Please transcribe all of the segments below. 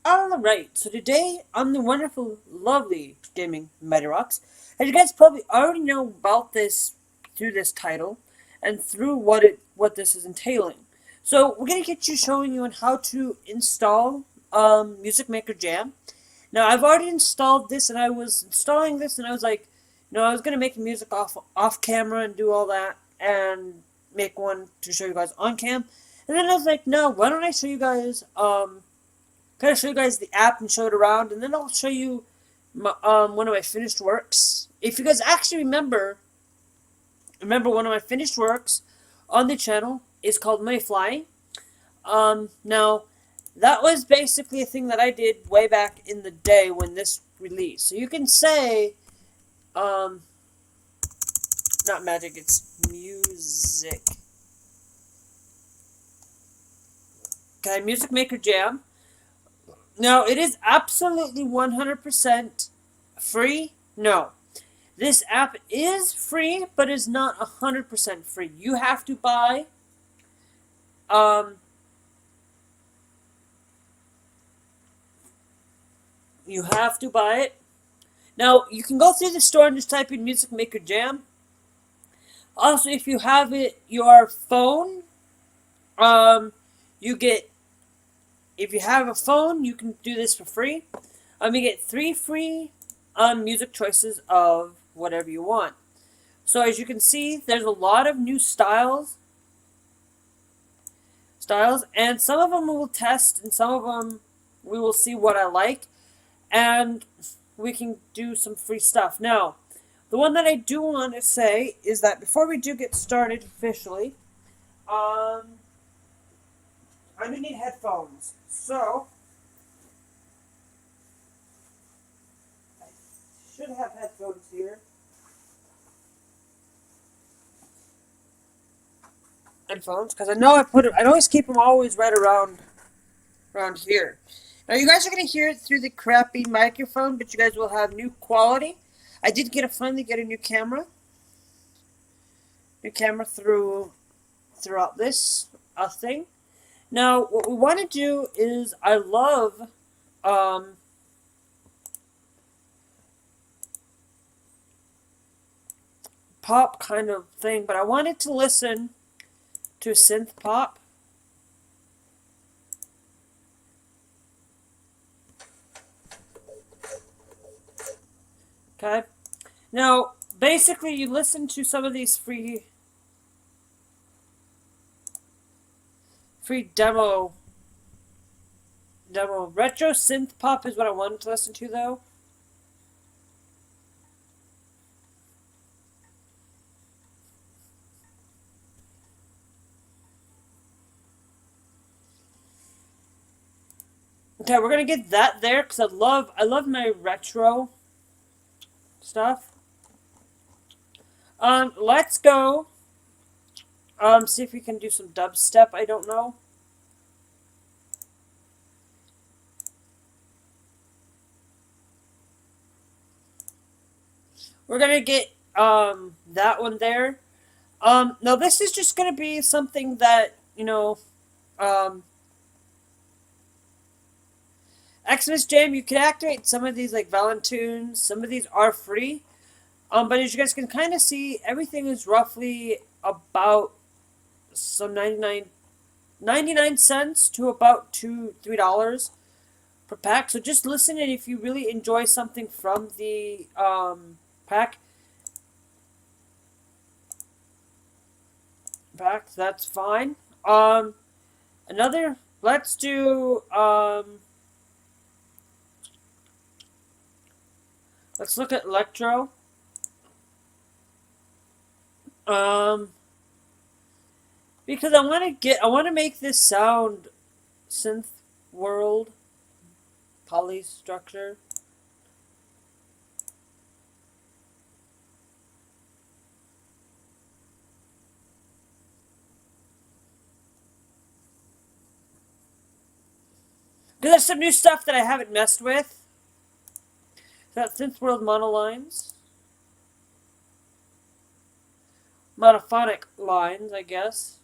Alright, so today on the wonderful, lovely Gamingmadirocks, as you guys probably already know about this through this title and through what this is entailing. So we're gonna get you showing you on how to install Music Maker Jam. Now I've already installed this and I was installing this and I was like, I was gonna make music off camera and do all that and make one to show you guys on cam. And then I was like, no, why don't I show you guys kind of show you guys the app and show it around, and then I'll show you one of my finished works. If you guys actually remember one of my finished works on the channel is called Mayfly. Now, that was basically a thing that I did way back in the day when this released. So you can say, not magic, it's music. Okay, Music Maker Jam. Now, it is absolutely 100% free. No. This app is free, but is not 100% free. You have to buy, you have to buy it. Now, you can go through the store and just type in Music Maker Jam. Also, if you have your phone, you get, if you have a phone, you can do this for free. You get 3 free music choices of whatever you want. So as you can see, there's a lot of new styles, and some of them we will test, and some of them we will see what I like, and we can do some free stuff. Now, the one that I do want to say is that before we do get started officially, I do need headphones, so I should have headphones here. Headphones, because I know I always keep them always right around here. Now you guys are gonna hear it through the crappy microphone, but you guys will have new quality. I did finally get a new camera. Throughout this thing. Now, what we want to do is, I love, pop kind of thing, but I wanted to listen to Synth Pop. Okay. Now, basically, you listen to some of these free demo. Retro Synth Pop is what I wanted to listen to, though. Okay, we're gonna get that there because I love my retro stuff. Let's go. See if we can do some dubstep. I don't know. We're gonna get that one there. Now this is just gonna be something that Xmas Jam. You can activate some of these like Valentunes. Some of these are free. But as you guys can kind of see, everything is roughly about some 99 cents to about $3 per pack. So just listen, and if you really enjoy something from the pack, that's fine. Let's do let's look at electro. Because I want to make this sound SynthWorld polystructure. Because there's some new stuff that I haven't messed with. Got SynthWorld monolines. Monophonic lines, I guess.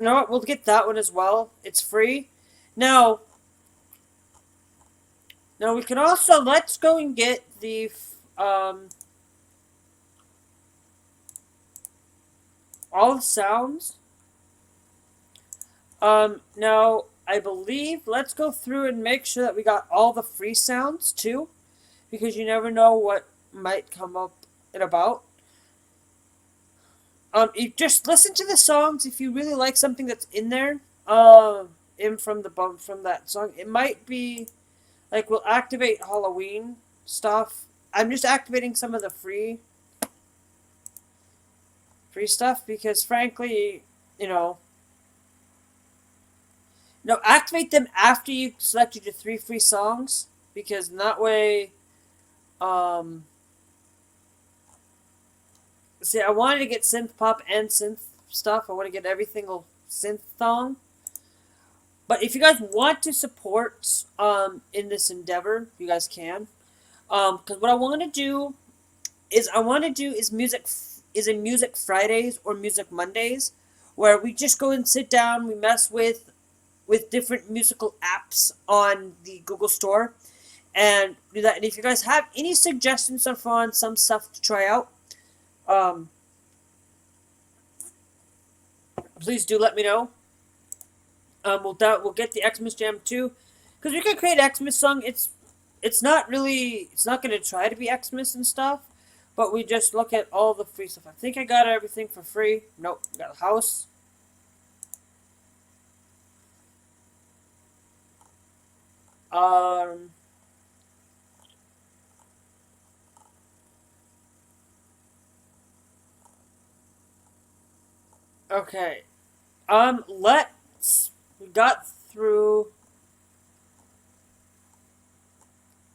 You know what? We'll get that one as well. It's free. Now, we can also, let's go and get the all the sounds. Now, I believe, let's go through and make sure that we got all the free sounds too, because you never know what might come up and about. You just listen to the songs if you really like something that's in there. In from that song, it might be like we'll activate Halloween stuff. I'm just activating some of the free stuff because, frankly, you know, activate them after you selected your 3 free songs, because in that way, see, I wanted to get synth pop and synth stuff. I want to get everything synth song. But if you guys want to support in this endeavor, you guys can. Because what I want to do is music Fridays or music Mondays, where we just go and sit down, we mess with different musical apps on the Google Store, and do that. And if you guys have any suggestions on some stuff to try out, please do let me know. We'll get the Xmas Jam too, because we can create Xmas song. It's not going to try to be Xmas and stuff, but we just look at all the free stuff. I think I got everything for free. Nope, got a house. Okay. We got through.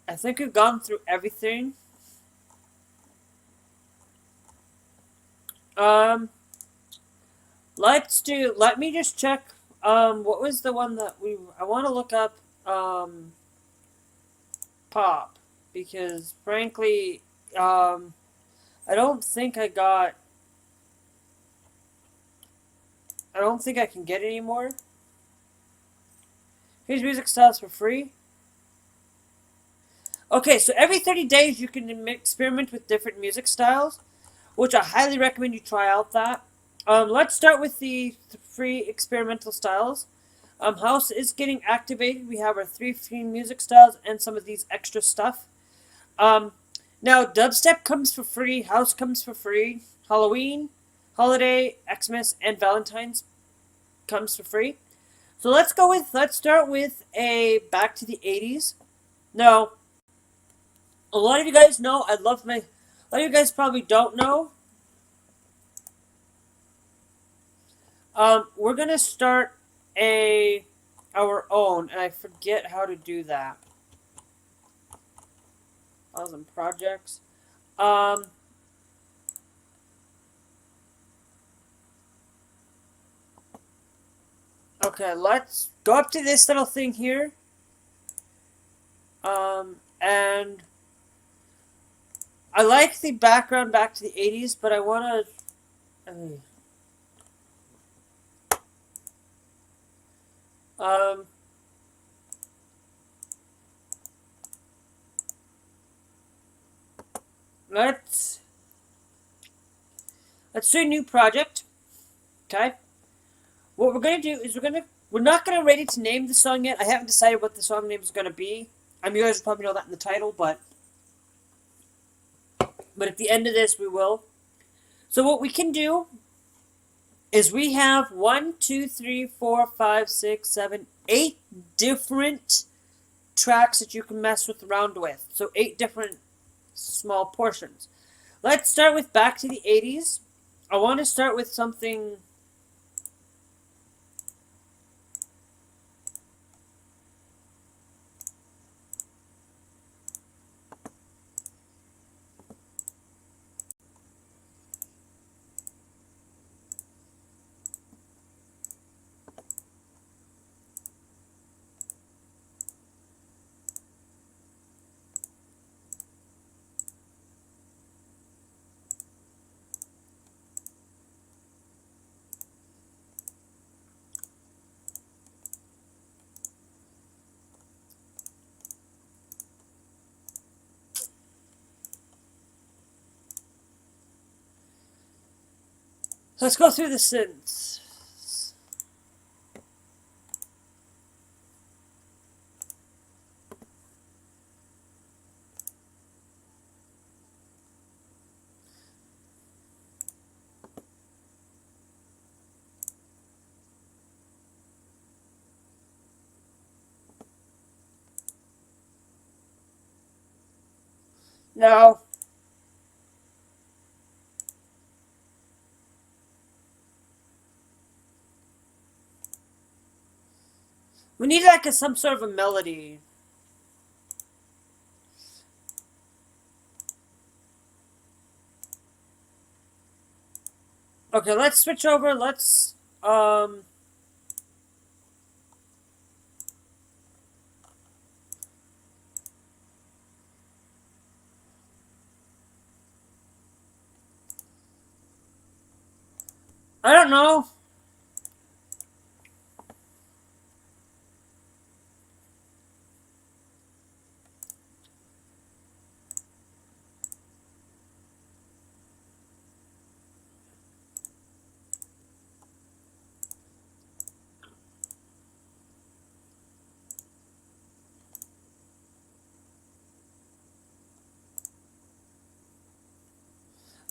I think we've gone through everything. Let me just check, what was the one that I want to look up, Pop, because, frankly, I don't think I can get any more. Here's music styles for free. Okay, so every 30 days you can experiment with different music styles, which I highly recommend you try out that. Let's start with the free experimental styles. House is getting activated. We have our 3 free music styles and some of these extra stuff. Now, dubstep comes for free, house comes for free, Halloween, holiday, Xmas, and Valentine's comes for free. So let's start with a back to the 80s. Now, a lot of you guys know a lot of you guys probably don't know. We're gonna start our own, and I forget how to do that. Awesome projects. Okay, let's go up to this little thing here. And I like the background back to the 80s, but I want to... let's do a new project. Okay. What we're gonna do is we're not gonna ready to name the song yet. I haven't decided what the song name is gonna be. I mean, you guys will probably know that in the title, but at the end of this we will. So what we can do is we have 1, 2, 3, 4, 5, 6, 7, 8 different tracks that you can mess around with. So 8 different small portions. Let's start with back to the 80s. I want to start with something... Let's go through the synths. Now, we need like some sort of a melody. Okay, let's switch over. Let's I don't know.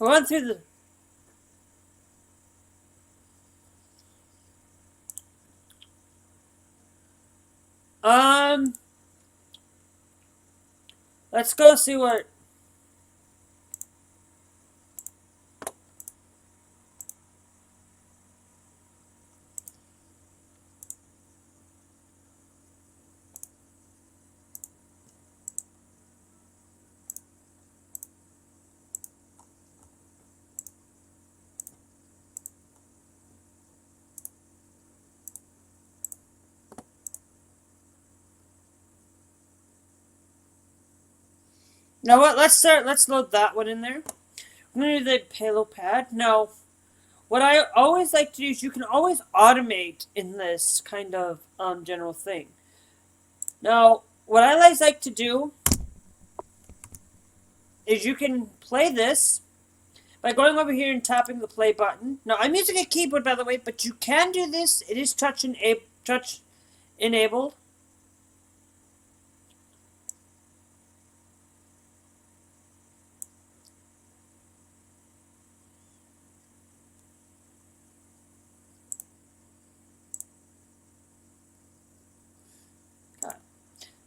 We went through the let's go see what. Now what? Let's start. Let's load that one in there. I'm gonna do the payload pad. Now, what I always like to do is you can always automate in this kind of general thing. Now, what I always like to do is you can play this by going over here and tapping the play button. Now, I'm using a keyboard, by the way, but you can do this. It is touch enabled.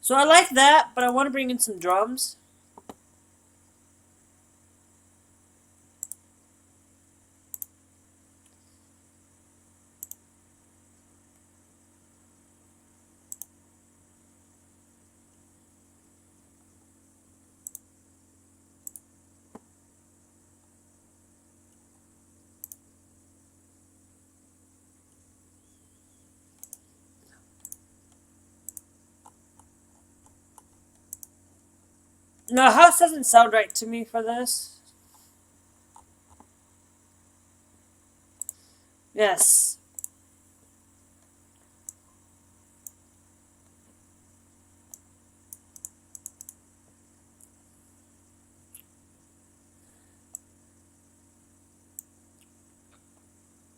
So I like that, but I want to bring in some drums. No, house doesn't sound right to me for this. Yes.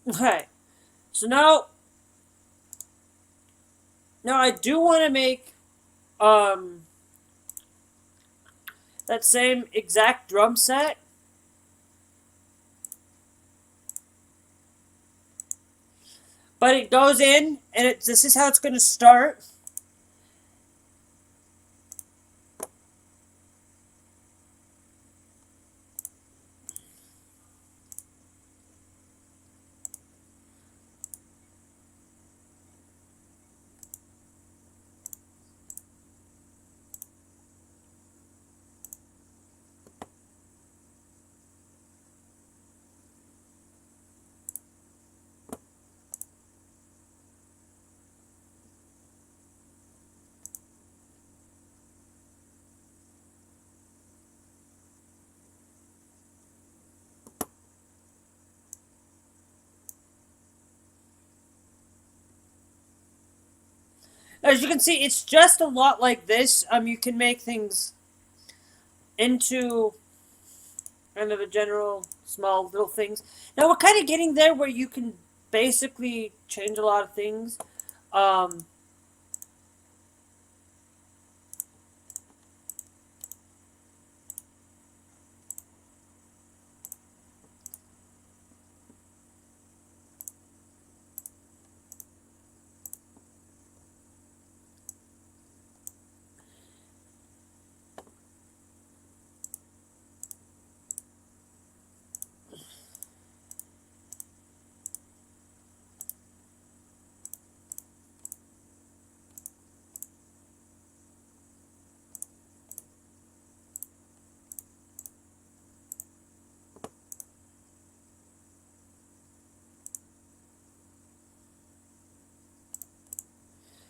Okay. So now I do want to make that same exact drum set. But it goes in, and this is how it's going to start. As you can see, it's just a lot like this. You can make things into kind of a general small little things. Now we're kind of getting there where you can basically change a lot of things. Um,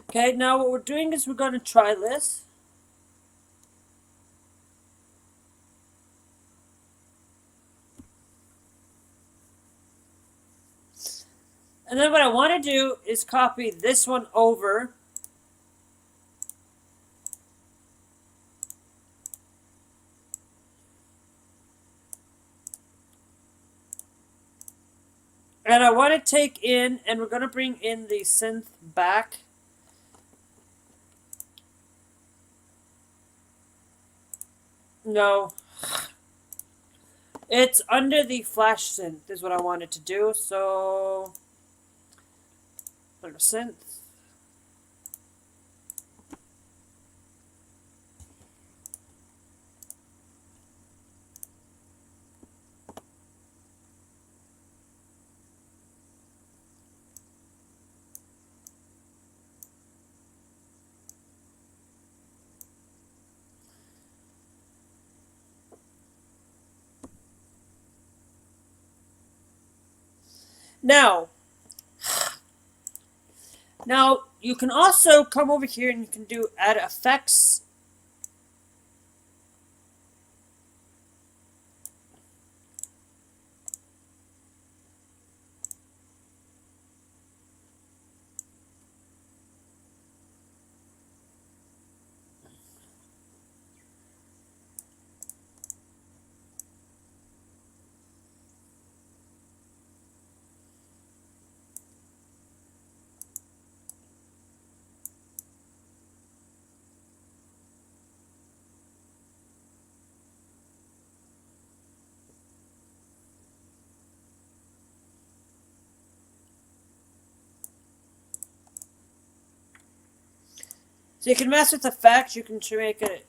okay, now what we're doing is we're going to try this. And then what I want to do is copy this one over. And I want to take in, and we're going to bring in the synth back. No. It's under the flash synth is what I wanted to do. So, under synth. Now you can also come over here and you can do add effects. So you can mess with effects. You can make it.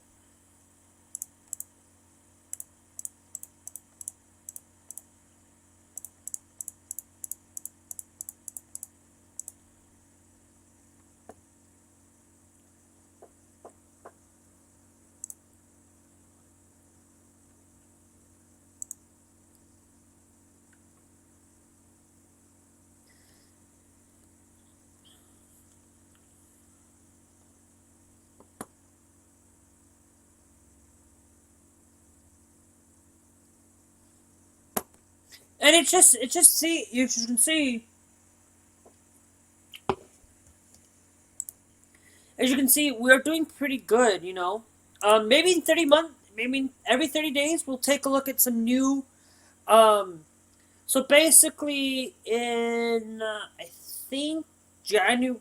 And it's just see, you can see, as you can see, we're doing pretty good, you know. Maybe in 30 months, maybe every 30 days, we'll take a look at some new, so basically in, I think,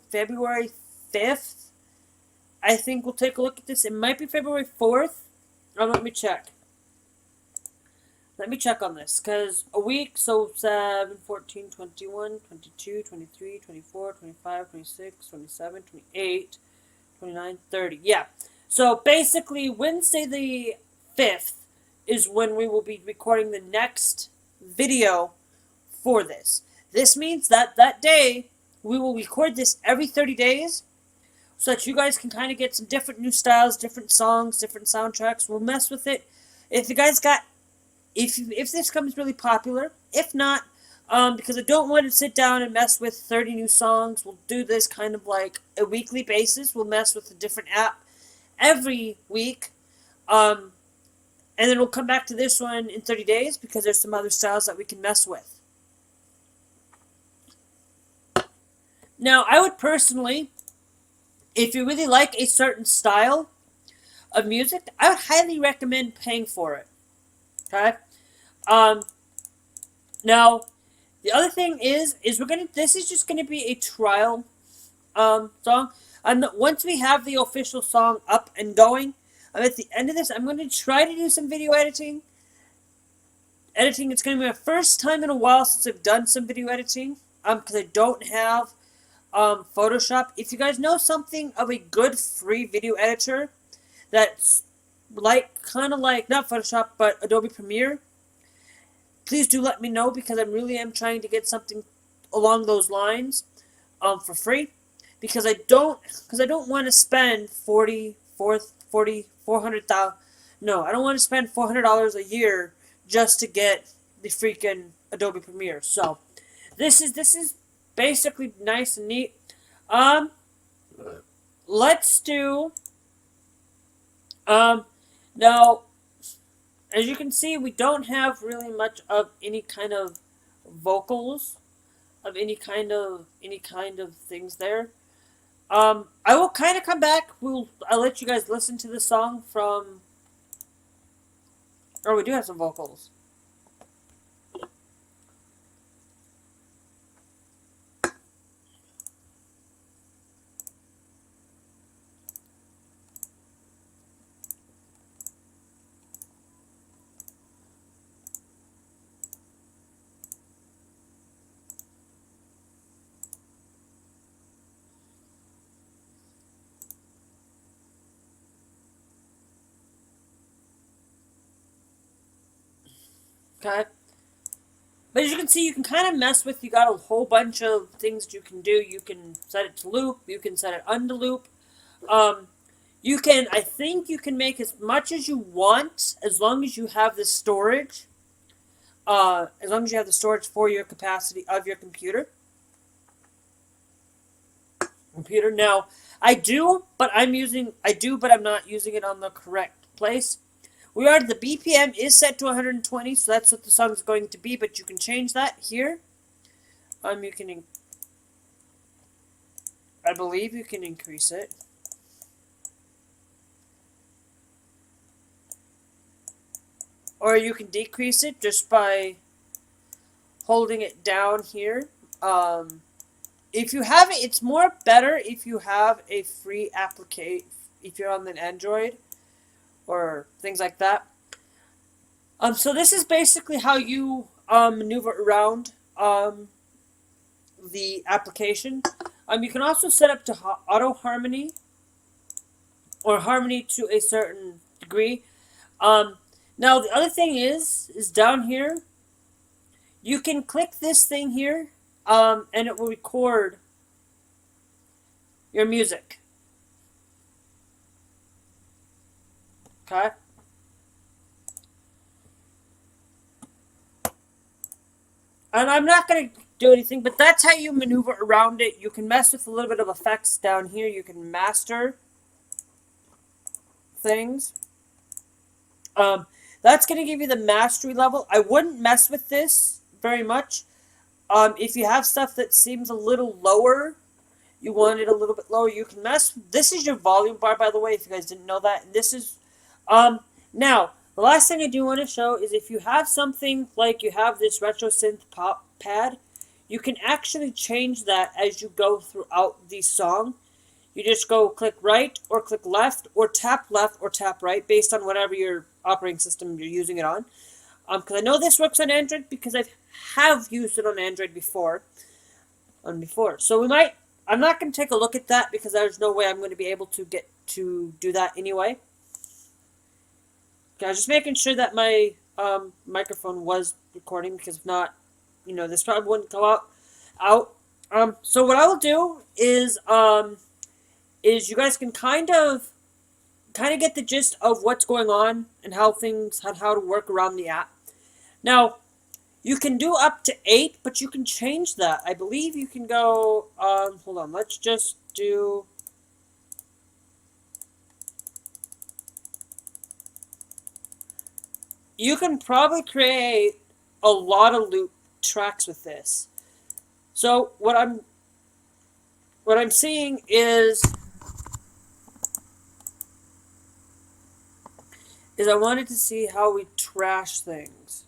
February 5th, I think we'll take a look at this. It might be February 4th. Let me check. Let me check on this, because a week, so 7, 14, 21, 22, 23, 24, 25, 26, 27, 28, 29, 30. Yeah. So basically, Wednesday the 5th is when we will be recording the next video for this. This means that that day, we will record this every 30 days, so that you guys can kind of get some different new styles, different songs, different soundtracks. We'll mess with it. If you guys got if this becomes really popular, if not, because I don't want to sit down and mess with 30 new songs, we'll do this kind of like a weekly basis. We'll mess with a different app every week, and then we'll come back to this one in 30 days because there's some other styles that we can mess with. Now, I would personally, if you really like a certain style of music, I would highly recommend paying for it. Okay? Now the other thing is this is just gonna be a trial song. And once we have the official song up and going, at the end of this, I'm going to try to do some video editing. It's going to be my first time in a while since I've done some video editing. Because I don't have Photoshop. If you guys know something of a good free video editor that's kind of like not Photoshop but Adobe Premiere, please do let me know, because I really am trying to get something along those lines for free. Because I don't want to spend $400,000. No, I don't want to spend $400 a year just to get the freaking Adobe Premiere. So this is basically nice and neat. Let's do now. As you can see, we don't have really much of any kind of vocals, of any kind of things there. I will kind of come back. I'll let you guys listen to the song from. Oh, we do have some vocals. Okay. But as you can see, you can kind of mess with. You got a whole bunch of things that you can do. You can set it to loop. You can set it under loop. You can. I think you can make as much as you want, as long as you have the storage. As long as you have the storage for your capacity of your computer. Now, I do, but I'm not using it on the correct place. The BPM is set to 120, so that's what the song is going to be, but you can change that here. I believe you can increase it. Or you can decrease it just by holding it down here. If you have it, it's more better if you have a free application, if you're on an Android or things like that. So this is basically how you maneuver around the application. You can also set up to auto harmony or harmony to a certain degree. Now the other thing is down here. You can click this thing here, and it will record your music. Okay. And I'm not going to do anything, but that's how you maneuver around it. You can mess with a little bit of effects down here. You can master things. That's going to give you the mastery level. I wouldn't mess with this very much. If you have stuff that seems a little lower, you want it a little bit lower, you can mess. This is your volume bar, by the way, if you guys didn't know that. And this is, now, the last thing I do want to show is if you have something like you have this retro synth pop pad, you can actually change that as you go throughout the song. You just go click right or click left or tap right based on whatever your operating system you're using it on. Because I know this works on Android because I have used it on Android before. So I'm not going to take a look at that because there's no way I'm going to be able to get to do that anyway. Okay, I was just making sure that my microphone was recording, because if not, this probably wouldn't go out. So what I will do is you guys can kind of get the gist of what's going on and how to work around the app. Now, you can do up to 8, but you can change that. I believe you can go, hold on, let's just do, you can probably create a lot of loop tracks with this. So what I'm seeing is I wanted to see how we trash things.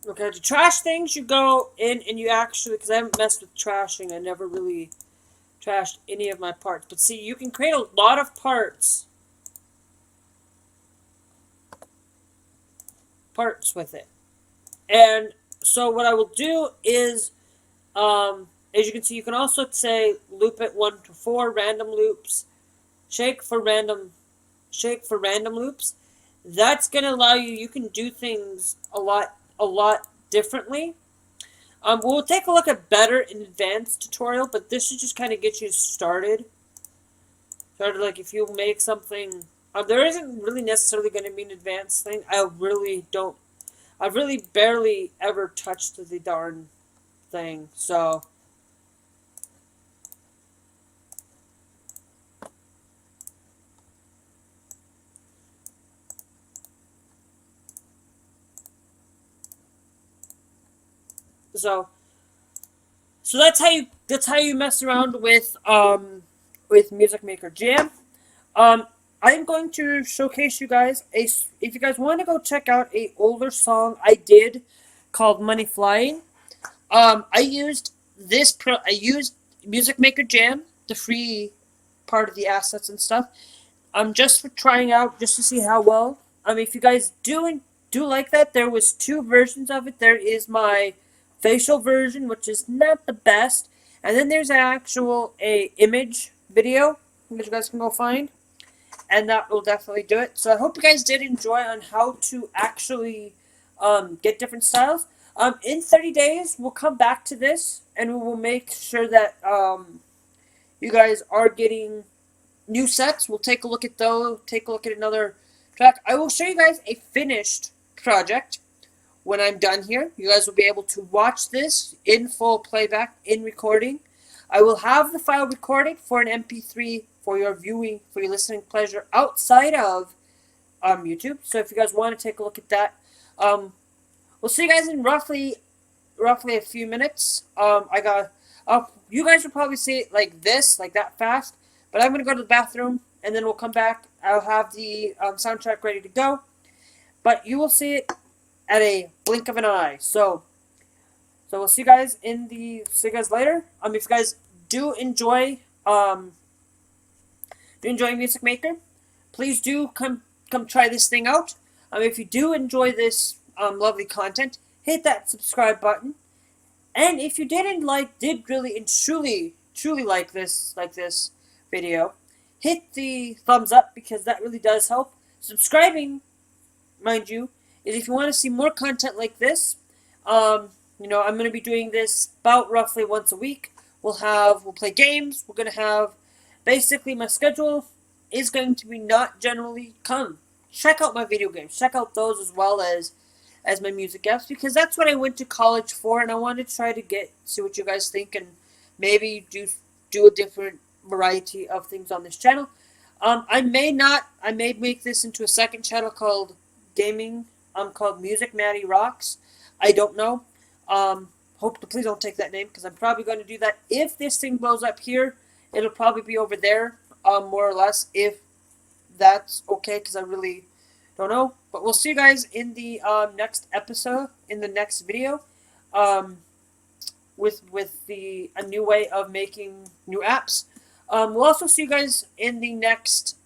Okay, to trash things, you go in and you actually, because I haven't messed with trashing, I never really trashed any of my parts. But see, you can create a lot of parts with it. And so what I will do is, as you can see, you can also say loop it 1 to 4 random loops, shake for random loops. That's gonna allow you. You can do things a lot differently. We'll take a look at better in advanced tutorial, but this should just kind of get you started. Like if you make something, there isn't really necessarily going to be an advanced thing. I've really barely ever touched the darn thing, so. So that's how you mess around with Music Maker Jam. I'm going to showcase you guys if you guys want to go check out a older song I did called Money Flying. I used I used Music Maker Jam, the free part of the assets and stuff. Just for trying out, just to see how well. If you guys do like that, there was 2 versions of it. There is my facial version, which is not the best, and then there's a image video, which you guys can go find, and that will definitely do it. So I hope you guys did enjoy on how to actually get different styles. In 30 days, we'll come back to this, and we will make sure that you guys are getting new sets. We'll take a look at those, take a look at another track. I will show you guys a finished project when I'm done here. You guys will be able to watch this in full playback, in recording. I will have the file recorded for an MP3 for your viewing, for your listening pleasure outside of YouTube. So if you guys want to take a look at that, we'll see you guys in roughly a few minutes. You guys will probably see it like this, like that fast. But I'm going to go to the bathroom, and then we'll come back. I'll have the soundtrack ready to go. But you will see it at a blink of an eye. So we'll see you guys later. If you guys do enjoy Music Maker, please do come try this thing out. If you do enjoy this lovely content, hit that subscribe button. And if you did really and truly like this video, hit the thumbs up, because that really does help. Subscribing, mind you, is if you want to see more content like this. I'm going to be doing this about roughly once a week. We'll play games. We're going to have, basically my schedule is going to be not generally check out my video games. Check out those as well as my music apps, because that's what I went to college for, and I want to try to see what you guys think, and maybe do a different variety of things on this channel. I may make this into a second channel called Gamingmadirocks. I don't know. Please don't take that name, because I'm probably going to do that. If this thing blows up here, it'll probably be over there, more or less, if that's okay, because I really don't know. But we'll see you guys in the next episode, in the next video, with a new way of making new apps. We'll also see you guys in the next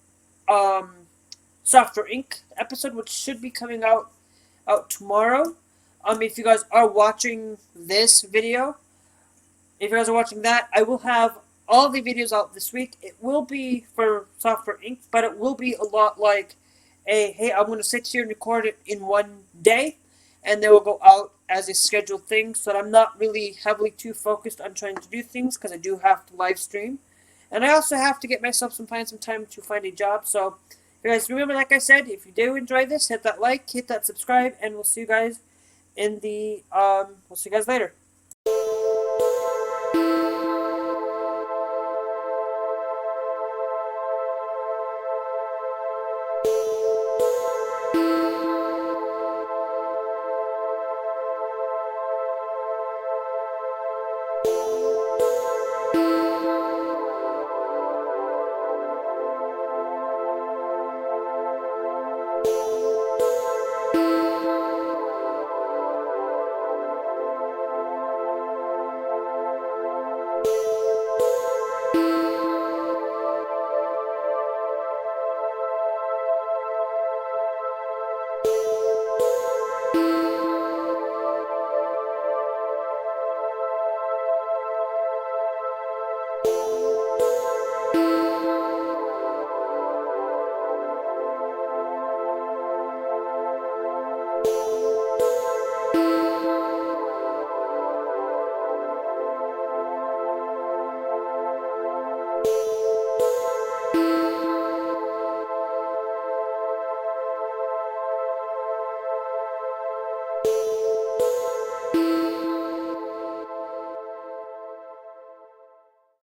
Software Inc. episode, which should be coming out tomorrow. If you guys are watching this video, if you guys are watching that, I will have all the videos out this week. It will be for Software Inc., but it will be a lot like hey, I'm going to sit here and record it in one day, and they will go out as a scheduled thing, so that I'm not really heavily too focused on trying to do things, because I do have to live stream. And I also have to get myself some time to find a job. So, you guys remember, like I said, if you do enjoy this, hit that like, hit that subscribe, and we'll see you guys later.